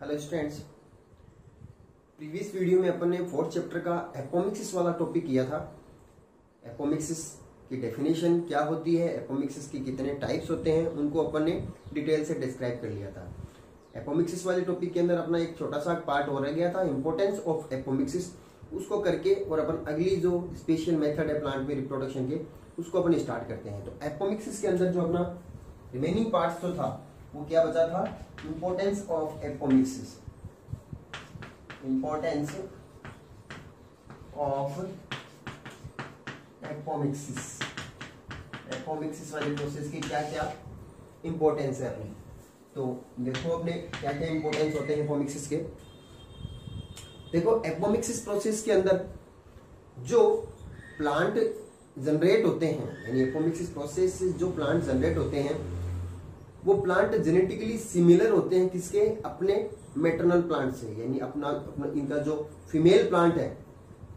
Hello students, previous video में अपन ने fourth chapter का एपोमिक्सिस वाला टॉपिक किया था। एपोमिक्सिस की डेफिनेशन क्या होती है, एपोमिक्सिस के कितने टाइप्स होते हैं, उनको अपन ने डिटेल से डिस्क्राइब कर लिया था। एपोमिक्सिस वाले टॉपिक के अंदर अपना एक छोटा सा पार्ट हो रह गया था, इंपॉर्टेंस ऑफ एपोमिक्सिस, उसको करके और अपन अगली जो स्पेशल मेथड है प्लांट में रिप्रोडक्शन के, उसको अपन स्टार्ट करते हैं। तो एपोमिक्सिस के अंदर जो अपना रिमेनिंग पार्ट जो था वो क्या बचा था, importance of apomixis. Importance of apomixis, apomixis वाले प्रोसेस की क्या क्या इंपॉर्टेंस है अपनी। तो देखो अपने क्या क्या इंपॉर्टेंस होते हैं एपोमिक्सिस के। देखो एपोमिक्सिस प्रोसेस के अंदर जो प्लांट जनरेट होते हैं, यानी एपोमिक्सिस प्रोसेस से जो प्लांट जनरेट होते हैं वो प्लांट जेनेटिकली सिमिलर होते हैं किसके, अपने मैटरनल प्लांट से, यानी अपना इनका जो फीमेल प्लांट है,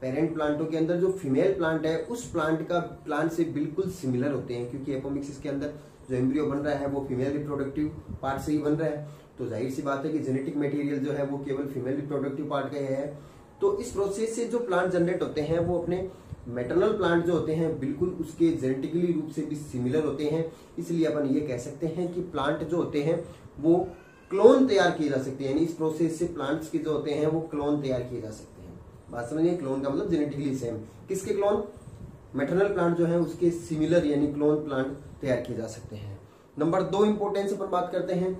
पेरेंट प्लांटों के अंदर जो फीमेल प्लांट है उस प्लांट का प्लांट से बिल्कुल सिमिलर होते हैं, क्योंकि एपोमिक्सिस के अंदर जो एम्ब्रियो बन रहा है वो फीमेल रिप्रोडक्टिव पार्ट से ही बन रहा है। तो जाहिर सी बात है कि जेनेटिक मटेरियल जो है वो केवल फीमेल रिप्रोडक्टिव पार्ट का है। तो इस प्रोसेस से जो प्लांट जनरेट होते हैं वो अपने मैटरनल प्लांट जो होते हैं बिल्कुल उसके जेनेटिकली रूप से भी सिमिलर होते हैं। इसलिए अपन ये कह सकते हैं कि प्लांट जो होते हैं वो क्लोन तैयार किए जा सकते हैं, यानी इस प्रोसेस से प्लांट्स के जो होते हैं वो क्लोन तैयार किए जा सकते हैं। बात समझिए, क्लोन का मतलब जेनेटिकली सेम। किसके क्लोन, मैटरनल प्लांट जो है उसके सिमिलर यानी क्लोन प्लांट तैयार किए जा सकते हैं। नंबर 2 इंपोर्टेंस पर बात करते हैं।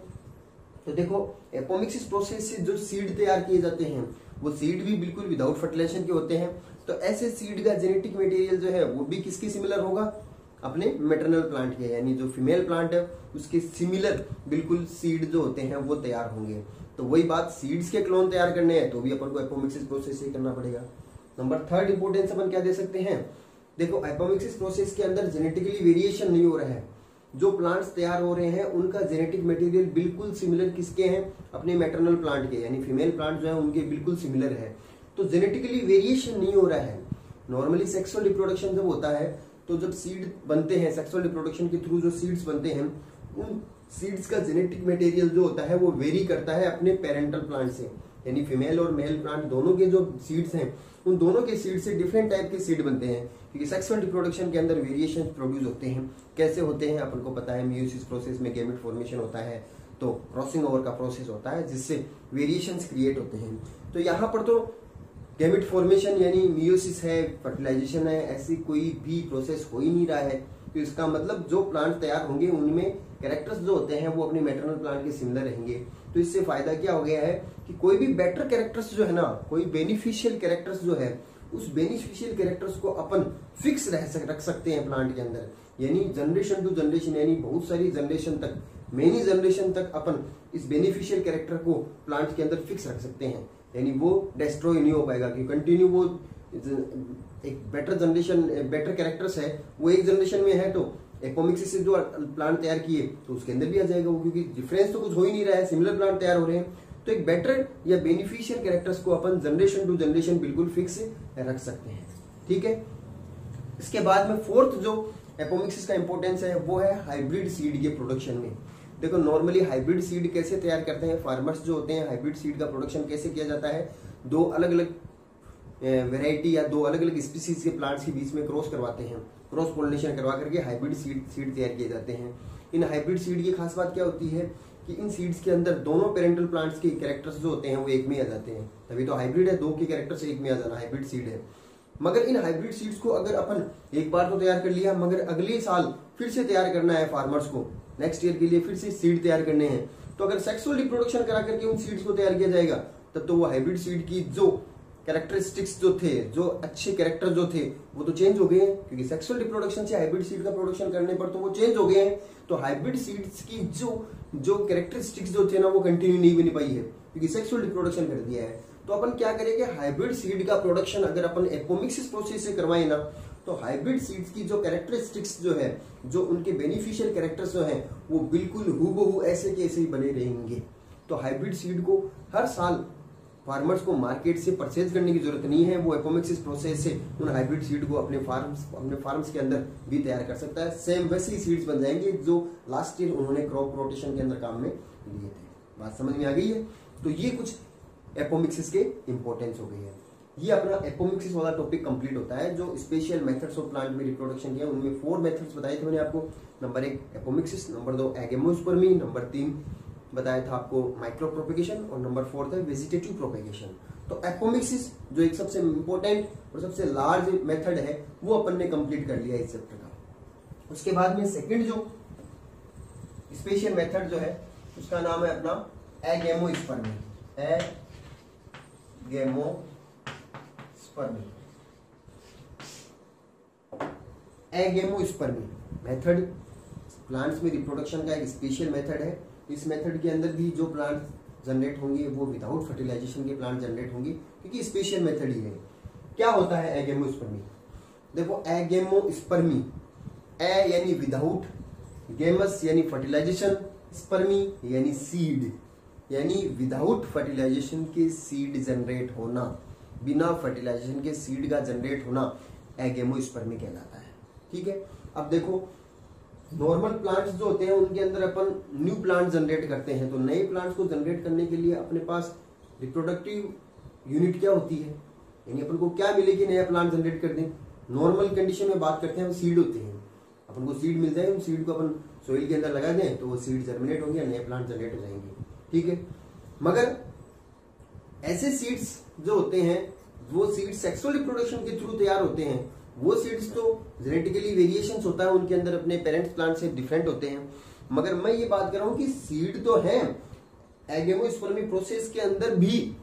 तो देखो एपोमिक्सिस प्रोसेस से जो सीड तैयार किए जाते हैं वो सीड भी बिल्कुल विदाउट फर्टिलाइजेशन के होते हैं। तो ऐसे सीड का जेनेटिक मटेरियल जो है वो भी किसके सिमिलर होगा, अपने मैटरनल प्लांट के, यानी जो फीमेल प्लांट है उसके सिमिलर बिल्कुल सीड जो होते हैं वो तैयार होंगे। तो वही बात, सीड्स के क्लोन तैयार करने हैं तो भी अपन को एपोमिक्सिस प्रोसेस से करना पड़ेगा। नंबर 3 इंपोर्टेंस अपन क्या दे सकते हैं। देखो एपोमिक्सिस प्रोसेस के अंदर जेनेटिकली वेरिएशन नहीं हो रहा है, जो प्लांट्स तैयार हो रहे हैं उनका जेनेटिक मटेरियल बिल्कुल सिमिलर किसके हैं, अपने मैटरनल प्लांट के, यानी फीमेल प्लांट जो है उनके बिल्कुल सिमिलर है। तो जेनेटिकली वेरिएशन नहीं हो रहा है। नॉर्मली सेक्सुअल रिप्रोडक्शन जब होता है तो जब सीड बनते हैं, सेक्सुअल रिप्रोडक्शन के थ्रू जो सीड्स बनते हैं उन सीड्स का जेनेटिक मटेरियल जो होता है वो वेरी करता है अपने पेरेंटल प्लांट से, यानी फीमेल और मेल प्लांट दोनों के जो सीड्स हैं उन दोनों के सीड से डिफरेंट टाइप के सीड बनते हैं, क्योंकि सेक्सुअल रिप्रोडक्शन के अंदर वेरिएशन प्रोड्यूस होते हैं। कैसे होते हैं अपन को पता है, मियोसिस प्रोसेस में गैमेट फॉर्मेशन होता है, तो क्रॉसिंग ओवर का प्रोसेस होता है जिससे वेरिएशंस क्रिएट होते हैं। तो यहाँ पर तो गैमेट फॉर्मेशन यानी मियोसिस है, फर्टिलाइजेशन है, ऐसी कोई भी प्रोसेस हो ही नहीं रहा है। तो इसका मतलब जो प्लांट तैयार होंगे उनमें कैरेक्टर्स जो होते हैं वो अपने मैटरनल प्लांट के सिमिलर रहेंगे। तो इससे फायदा क्या हो गया है कि कोई भी बेटर कैरेक्टर्स जो है ना, कोई बेनिफिशियल कैरेक्टर्स जो है उस बेनिफिशियल कैरेक्टर्स को अपन फिक्स रख सकते हैं प्लांट के अंदर, यानी जनरेशन टू जनरेशन, यानी बहुत सारी जनरेशन तक, मेनी जनरेशन तक अपन इस बेनिफिशियल कैरेक्टर को प्लांट के अंदर फिक्स रख सकते हैं, यानी वो डिस्ट्रॉय नहीं हो पाएगा कि कंटिन्यू वो एक बेटर जनरेशन, बेटर कैरेक्टर्स है वो एक जनरेशन में है तो एपोमिक्सिस से जो प्लांट तैयार किए तो उसके अंदर भी आ जाएगा वो, क्योंकि डिफरेंस तो कुछ हो ही नहीं रहा है, सिमिलर प्लांट तैयार हो रहे हैं। तो एक बेटर या बेनिफिशियल कैरेक्टर्स को अपन जनरेशन टू जनरेशन बिल्कुल फिक्स रख सकते हैं। ठीक है, इसके बाद में 4th जो एपोमिक्सिस का इंपॉर्टेंस है वो है हाइब्रिड सीड के प्रोडक्शन में। देखो नॉर्मली हाइब्रिड सीड कैसे तैयार करते हैं फार्मर्स जो होते हैं, हाइब्रिड सीड का प्रोडक्शन कैसे किया जाता है, 2 अलग अलग वेराइटी या 2 अलग अलग स्पीसीज के प्लांट्स के बीच में क्रॉस करवाते हैं, क्रॉस पोलिनेशन करवा करके हाइब्रिड सीड तैयार किए जाते हैं। इन हाइब्रिड सीड की खास बात क्या होती है कि इन सीड्स के अंदर दोनों पेरेंटल प्लांट्स के कैरेक्टर्स जो होते हैं वो एक में आ जाते हैं, तभी तो हाइब्रिड है, 2 के कैरेक्टर्स एक में आ जाना हाइब्रिड सीड है। मगर इन हाइब्रिड सीड्स को अगर अपन एक बार तो तैयार कर लिया, मगर अगले साल फिर से तैयार करना है फार्मर्स को, नेक्स्ट ईयर के लिए फिर से सीड तैयार करने हैं, तो अगर सेक्सुअल रिप्रोडक्शन करा करके उन सीड्स को तैयार किया जाएगा तब तो वो हाइब्रिड सीड की जो कैरेक्टरिस्टिक्स जो थे, जो अच्छे कैरेक्टर जो थे वो तो चेंज हो गए हैं, क्योंकि सेक्सुअल रिप्रोडक्शन से हाइब्रिड सीड का प्रोडक्शन करने पर तो वो चेंज हो गए हैं। तो हाइब्रिड सीड्स की जो कैरेक्टरिस्टिक्स जो थे ना वो कंटिन्यू नहीं बनी पाई है, क्योंकि सेक्सुअल रिप्रोडक्शन कर दिया है। तो अपन क्या करेंगे, हाइब्रिड सीड का प्रोडक्शन अगर अपन एपोमिक्सिस प्रोसेस से करवाए ना तो हाइब्रिड सीड्स की जो कैरेक्टरिस्टिक्स जो है, जो उनके बेनिफिशियल कैरेक्टर्स जो हैं वो बिल्कुल हूबहू ऐसे के ऐसे ही बने रहेंगे। तो हाइब्रिड सीड को हर साल फार्मर्स को मार्केट से परचेज करने की जरूरत नहीं है, वो एपोमिक्सिस प्रोसेस से उन हाइब्रिड सीड को अपने फार्म्स के अंदर भी तैयार कर सकता है। सेम वैसे ही सीड्स बन जाएंगे जो लास्ट ईयर उन्होंने क्रॉप रोटेशन के अंदर काम में लिए थे। बात समझ में आ गई है। तो ये कुछ एपोमिक्सिस के इंपॉर्टेंस हो गई है। ये अपना एपोमिक्सिस वाला टॉपिक कंप्लीट होता है। जो स्पेशल मेथड्स ऑफ प्लांट में रिप्रोडक्शन के हैं उनमें 4 मेथड्स बताए थे मैंने आपको। नंबर 1 एपोमिक्सिस, नंबर 2 एगेमोस्पर्मी, नंबर 3 बताया था आपको माइक्रो प्रोपेगेशन और नंबर 4 था वेजिटेटिव प्रोपेगेशन। तो एपोमिक्सिस जो एक सबसे इंपॉर्टेंट और सबसे लार्ज मेथड है वो अपन ने कंप्लीट कर लिया इस चैप्टर का। उसके बाद में सेकंड जो स्पेशल मेथड जो है उसका नाम है अपना एगेमोस्पर्मी। एगेमोस्पर्मी मेथड प्लांट्स में रिप्रोडक्शन का एक स्पेशल मेथड है। इस मेथड के अंदर भी जो प्लांट जनरेट होंगे वो विदाउट फर्टिलाइजेशन के प्लांट जनरेट होंगे, क्योंकि स्पेशल मेथड ही है। क्या होता है एगेमोस्पर्मी? देखो एगेमोस्पर्मी, ए यानी विदाउट, गेमस यानी फर्टिलाइजेशन, स्पर्मी यानी सीड, यानी विदाउट फर्टिलाइजेशन के सीड जनरेट होना, बिना फर्टिलाइजेशन के सीड का जनरेट होना एगेमोस्पर्मी कहलाता है। ठीक है। अब देखो नॉर्मल प्लांट्स जो होते हैं उनके अंदर अपन न्यू प्लांट जनरेट करते हैं, तो नए प्लांट्स को जनरेट करने के लिए अपने पास रिप्रोडक्टिव यूनिट क्या होती है, यानी अपन को क्या मिले कि नया प्लांट जनरेट कर दें। नॉर्मल कंडीशन में बात करते हैं, सीड होते हैं, अपन को सीड मिल जाए, उन सीड को अपन सोइल के अंदर लगा दें तो वो सीड जर्मिनेट होंगे, नए प्लांट जनरेट हो जाएंगे। ठीक है। मगर ऐसे सीड्स जो होते हैं वो सीड्स सेक्सुअल रिप्रोडक्शन के थ्रू तैयार होते हैं। वो सीड्स तो जेनेटिकली वेरिएशंस होता है उनके अंदर, अपने पेरेंट्स प्लांट से डिफरेंट होते हैं। मगर मैं ये बात कर रहा हूं कि सीड तो है, एगेमोस्पर्मी प्रोसेस के अंदर भी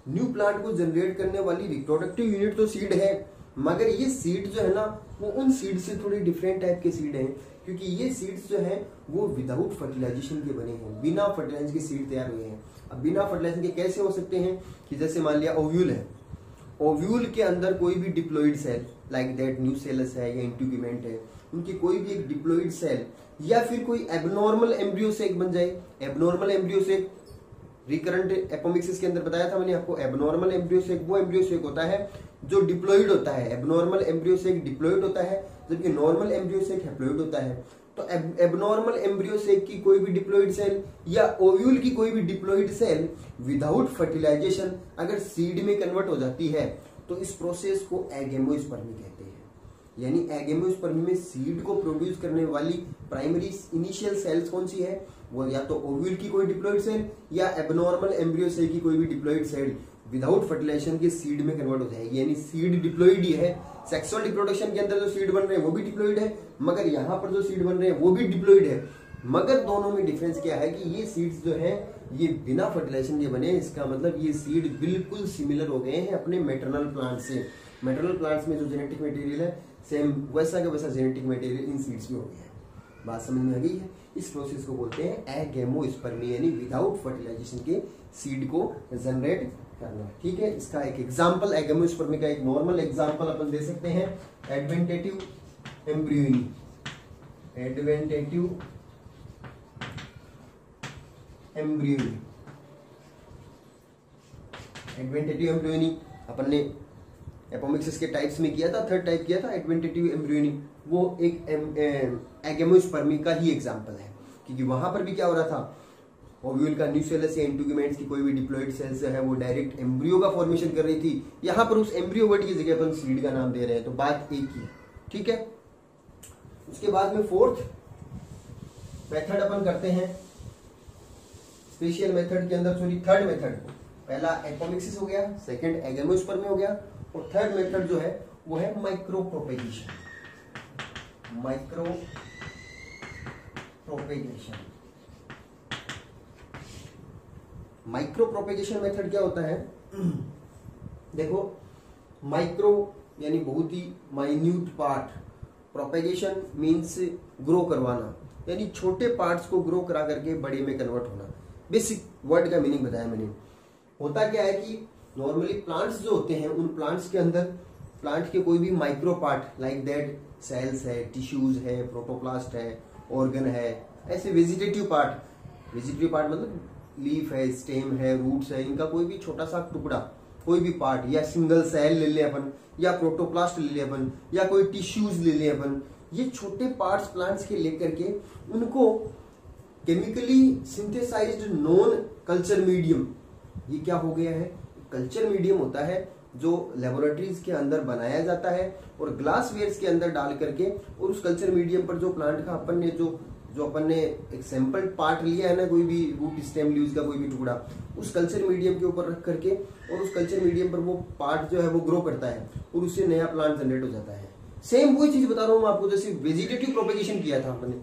न्यू प्लांट को जनरेट करने वाली रिप्रोडक्टिव यूनिट तो सीड है, मगर ये सीड जो है ना वो उन सीड से थोड़ी डिफरेंट टाइप के सीड हैं, क्योंकि ये सीड्स जो है वो विदाउट फर्टिलाइजेशन के बने हैं, बिना फर्टिलाइजेशन के सीड तैयार हुए हैं। अब बिना फर्टिलाइजेशन के कैसे हो सकते हैं कि जैसे मान लिया ओव्यूल है, ओव्यूल के अंदर कोई भी diploid cell like that nucellus है या इंट्यूगिमेंट है, उनकी कोई भी एक डिप्लॉइड सेल या फिर कोई एबनॉर्मल एम्ब्रियो से एक बन जाए। एबनॉर्मल एम्ब्रियो से रिकरेंट एपोमिक्सिस के अंदर बताया था मैंने आपको, एबनॉर्मल एम्ब्रियो से वो एम्ब्रियो से होता है जो डिप्लॉइड होता है। एबनॉर्मल एम्ब्रियो से एक डिप्लॉइड होता है, जबकि नॉर्मल एम्ब्रियो से एक हैप्लॉइड होता है। तो एबनॉर्मल एम्ब्रियो से की कोई भी डिप्लॉइड सेल या ओव्यूल की कोई भी डिप्लॉइड सेल विदाउट फर्टिलाइजेशन अगर सीड में कन्वर्ट हो जाती है तो इस प्रोसेस को एगेमोस्पर्मी कहते हैं। यानी एगेमोस्पर्मी में सीड को प्रोड्यूस करने वाली प्राइमरी इनिशियल सेल्स कौन सी है, वो या तो ओव्यूल की कोई डिप्लॉइड सेल या एबनॉर्मल एम्ब्रियो सेल की कोई भी डिप्लॉइड सेल विदाउट फर्टिलाइजेशन के सीड में कन्वर्ट हो जाएगी। यानी सीड डिप्लॉइड ही है। सेक्सुअल रिप्रोडक्शन के अंदर जो सीड बन रहे हैं वो भी डिप्लॉइड है, मगर यहाँ पर जो सीड बन रहे हैं वो भी डिप्लॉइड है। मगर दोनों में डिफरेंस क्या है कि ये सीड्स जो है ये बिना फर्टिलाइजेशन के बने, इसका मतलब ये सीड बिल्कुल सिमिलर हो गए हैं अपने मैटरनल प्लांट से। मैटरनल प्लांट्स में जो जेनेटिक मटेरियल है सेम वैसा का वैसा जेनेटिक मटेरियल इन सीड्स में हो गया है। बात समझ में आ गई है? इस प्रोसेस को बोलते हैं एगेमोस्पर्मी, यानी विदाउट फर्टिलाइजेशन के सीड को जनरेट करना। ठीक है। इसका एक एग्जांपल एगेमोस्पर्मी का एक नॉर्मल एग्जांपल अपन दे सकते हैं एडवेंटेटिव एम्ब्रियोनी। एडवेंटेटिव एम्ब्रियोनी, एडवेंटेटिव एम्ब्रियोनी अपन ने एपोमिक्सिस के टाइप्स में किया था, थर्ड टाइप किया था एडवेंटेटिव एम्ब्रियोनी। वो एक एगेमोस्पर्मी का ही एग्जांपल है, क्योंकि वहां पर भी क्या हो रहा था, ओव्यूल का न्यूसेलस या इंट्यूगिमेंट्स की कोई भी डिप्लॉइड सेल्स है वो डायरेक्ट एम्ब्रियो का फॉर्मेशन कर रही थी। यहां पर उस एम्ब्रियो वर्ड की जगह अपन सीड का नाम दे रहे हैं, तो बात एक ही है। ठीक है। उसके बाद में फोर्थ मेथड अपन करते हैं स्पेशल मेथड के अंदर, सॉरी थर्ड मेथड। पहला एपोमिक्सिस हो गया, सेकंड एगेमोस्पर्मी हो गया, और थर्ड मेथड जो है वो है micro propagation. Micro propagation, micro propagation method क्या होता है? देखो माइक्रो यानी बहुत ही minute part, propagation means grow करवाना, यानी छोटे पार्ट्स को ग्रो करा करके बड़े में कन्वर्ट होना। बेसिक वर्ड का मीनिंग बताया मैंने। होता क्या है कि नॉर्मली प्लांट्स जो होते हैं उन प्लांट्स के अंदर प्लांट के कोई भी micro part like that cells है, टिश्यूज है, प्रोटोप्लास्ट है, ऑर्गन है, ऐसे वेजिटेटिव पार्ट मतलब लीफ है, स्टेम है, रूट्स है, इनका कोई भी छोटा सा टुकड़ा, कोई भी पार्ट, या सिंगल सेल ले ले अपन, या प्रोटोप्लास्ट ले ले अपन, या कोई टिश्यूज ले ले अपन, ये छोटे पार्ट्स प्लांट्स के लेकर के उनको chemically synthesised non culture medium ये क्या हो गया है, कल्चर मीडियम होता है जो लेबोरेटरीज के अंदर बनाया जाता है और ग्लास वेयर्स के अंदर डाल करके, और उस कल्चर मीडियम पर जो प्लांट का अपन ने जो अपन ने एक सैंपल पार्ट लिया है ना, कोई भी रूट स्टेम लीव्स का कोई भी टुकड़ा, उस कल्चर मीडियम के ऊपर रख करके और उस कल्चर मीडियम पर वो पार्ट जो है वो ग्रो करता है और उससे नया प्लांट जनरेट हो जाता है। सेम वही चीज बता रहा हूँ मैं आपको, जैसे वेजिटेटिव प्रोपेगेशन किया था अपन ने,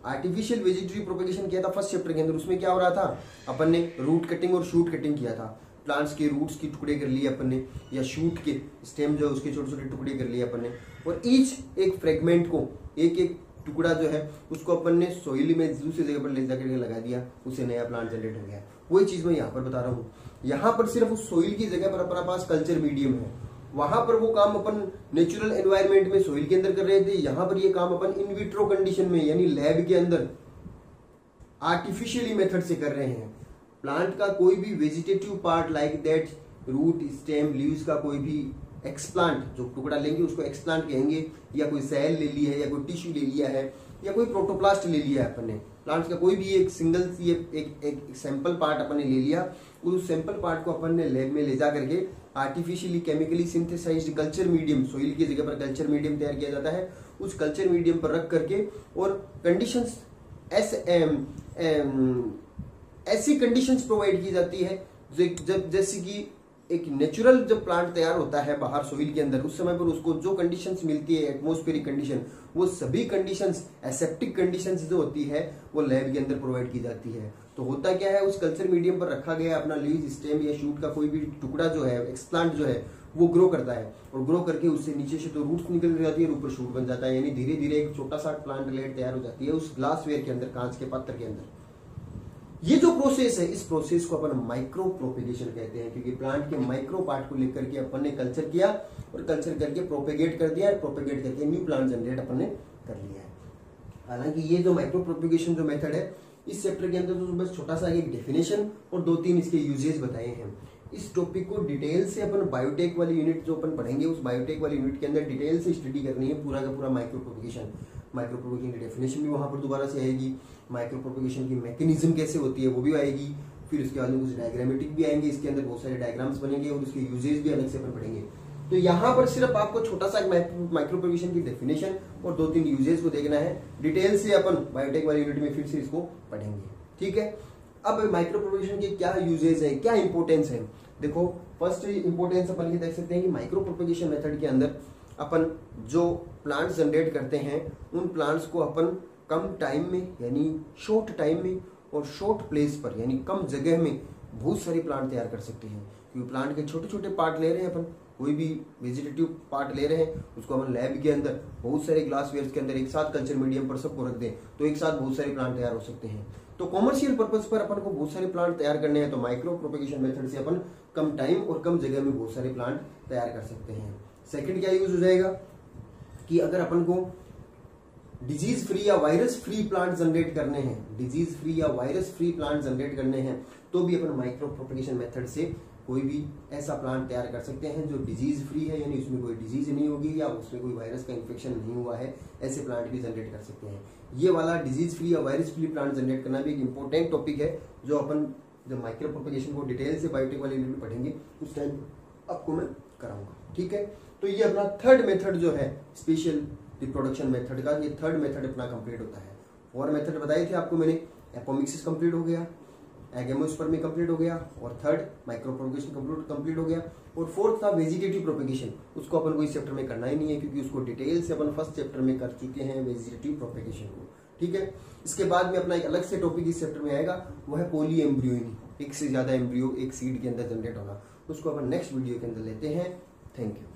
आर्टिफिशियल वेजिटेटिव प्रोपेगेशन किया था फर्स्ट चैप्टर के अंदर। उसमें क्या हो रहा था, अपन ने रूट कटिंग और शूट कटिंग किया था। प्लांट्स के रूट्स की टुकड़े कर लिए अपन ने, या शूट के स्टेम जो उसके छोटे छोटे टुकड़े कर लिए अपन ने, और ईच एक फ्रेगमेंट को, एक एक टुकड़ा जो है उसको अपन ने सॉइल में दूसरी जगह पर ले जाकर लगा दिया, उससे नया प्लांट जनरेट हो गया। वही चीज मैं यहाँ पर बता रहा हूँ। यहाँ पर सिर्फ उस सॉइल की जगह पर अपना पास कल्चर मीडियम है, वहां पर वो काम अपन नेचुरल एनवायरनमेंट में सॉइल के अंदर कर रहे थे, यहाँ पर ये काम अपन इन विट्रो कंडीशन में यानी लैब के अंदर आर्टिफिशियली मेथड से कर रहे हैं। प्लांट का कोई भी vegetative part like that root stem leaves का कोई भी एक्सप्लांट जो टुकड़ा लेंगे उसको एक्सप्लांट कहेंगे, या कोई सेल ले लिया है, या कोई टिश्यू ले लिया है, या कोई प्रोटोप्लास्ट ले लिया है अपन ने। प्लांट्स का कोई भी एक सिंगल एक सैंपल पार्ट अपन ने ले लिया, और उस सैंपल पार्ट को अपन ने लैब में ले जा करके artificially chemically synthesised culture medium, soil की जगह पर कल्चर मीडियम तैयार किया जाता है। उस कल्चर मीडियम पर रख करके और कंडीशंस ऐसी कंडीशंस प्रोवाइड की जाती है जब जैसे कि एक नेचुरल जब प्लांट तैयार होता है बाहर सोइल के अंदर, उस समय पर उसको जो कंडीशंस मिलती है एटमॉस्फेरिक कंडीशन, वो सभी कंडीशंस एसेप्टिक कंडीशंस जो होती है वो लैब के अंदर प्रोवाइड की जाती है। तो होता क्या है, उस कल्चर मीडियम पर रखा गया अपना लीव स्टेम या शूट का कोई भी टुकड़ा जो है, एक्सप्लांट जो है, वो ग्रो करता है, और ग्रो करके उससे नीचे से तो रूट्स निकल जाती है, ऊपर शूट बन जाता है, यानी धीरे धीरे एक छोटा सा प्लांट लेयर तैयार हो जाती है उस ग्लासवेयर के अंदर, कांच के पात्र के अंदर। ये जो प्रोसेस है, इस प्रोसेस को अपन माइक्रो प्रोपेगेशन कहते हैं, क्योंकि प्लांट के माइक्रो पार्ट को लेकर के अपन ने कल्चर किया और कल्चर करके प्रोपेगेट कर दिया, प्रोपेगेट करके न्यू प्लांट जनरेट अपन ने कर लिया है। हालांकि ये जो माइक्रो प्रोपेगेशन जो मेथड है, इस चैप्टर के अंदर तो बस छोटा सा एक डेफिनेशन और 2-3 इसके यूजेस बताए हैं। इस टॉपिक को डिटेल से अपन बायोटेक वाली यूनिट जो अपन पढ़ेंगे, उस बायोटेक वाली यूनिट के अंदर डिटेल से स्टडी करनी है पूरा का पूरा माइक्रो प्रोपेगेशन। माइक्रो प्रोपेगेशन की डेफिनेशन भी वहां पर दोबारा से आएगी, माइक्रो प्रोपेगेशन की मैकेनिज्म कैसे होती है वो भी आएगी, फिर उसके बाद में कुछ डायग्रामेटिक भी आएंगे, इसके अंदर बहुत सारे डायग्राम्स बनेंगे और उसके यूजेस भी अलग से अपन पढ़ेंगे। तो यहाँ पर सिर्फ आपको छोटा सा माइक्रो प्रोपेगेशन की डेफिनेशन और 2-3 यूजेस को देखना है। डिटेल से अपन बायोटेक वाली यूनिट में फिर से इसको पढ़ेंगे, ठीक है। अब माइक्रो प्रोपेगेशन के क्या यूजेस है, क्या इंपोर्टेंस है, देखो फर्स्ट इंपोर्टेंस अपन ये देख सकते हैं कि माइक्रो प्रोपेगेशन मेथड के अंदर अपन जो प्लांट्स जनरेट करते हैं, उन प्लांट्स को अपन कम टाइम में यानी शॉर्ट टाइम में और शॉर्ट प्लेस पर यानी कम जगह में बहुत सारे प्लांट तैयार कर सकते हैं। क्योंकि प्लांट के छोटे छोटे पार्ट ले रहे हैं अपन, कोई भी वेजिटेटिव पार्ट ले रहे हैं, उसको अपन लैब के अंदर बहुत सारे ग्लासवेयर्स के अंदर एक साथ कल्चर मीडियम पर सबको रख दें तो एक साथ बहुत सारे प्लांट तैयार हो सकते हैं। तो कॉमर्शियल पर्पज पर अपन को बहुत सारे प्लांट तैयार करने हैं, तो माइक्रो प्रोपेगेशन मेथड से अपन कम टाइम और कम जगह में बहुत सारे प्लांट तैयार कर सकते हैं। सेकंड क्या यूज हो जाएगा कि अगर अपन को डिजीज फ्री या वायरस फ्री प्लांट जनरेट करने हैं, डिजीज फ्री या वायरस फ्री प्लांट जनरेट करने हैं, तो भी अपन माइक्रो प्रोपेगेशन मेथड से कोई भी ऐसा प्लांट तैयार कर सकते हैं जो डिजीज फ्री है, यानी उसमें कोई डिजीज नहीं होगी या उसमें कोई वायरस का इन्फेक्शन नहीं हुआ है, ऐसे प्लांट भी जनरेट कर सकते हैं। ये वाला डिजीज फ्री या वायरस फ्री प्लांट जनरेट करना भी एक इंपॉर्टेंट टॉपिक है, जो अपन जब माइक्रो प्रोपेगेशन को डिटेल से बायोटेक वाले यूनिट में पढ़ेंगे उस टाइम आपको मैं कराऊंगा, ठीक है। तो ये अपना थर्ड मेथड जो है स्पेशल रिप्रोडक्शन मेथड का, ये थर्ड मेथड अपना कंप्लीट होता है। 4 मेथड बताए थे आपको मैंने, एपोमिक्सिस कंप्लीट हो गया, एगेमोस्पर्मी कंप्लीट हो गया, और थर्ड माइक्रो प्रोपेगेशन कंप्लीट हो गया, और फोर्थ था वेजिटेटिव प्रोपेगेशन। उसको अपन को इस चैप्टर में करना ही नहीं है क्योंकि उसको डिटेल से अपन फर्स्ट चैप्टर में कर चुके हैं वेजिटेटिव प्रोपेगेशन को, ठीक है। इसके बाद में अपना एक अलग से टॉपिक इस चैप्टर में आएगा, वो है पॉली एम्ब्रियोइनी, एक से ज्यादा एम्ब्रियो एक सीड के अंदर जनरेट होना। उसको अपन नेक्स्ट वीडियो के अंदर लेते हैं। Thank you.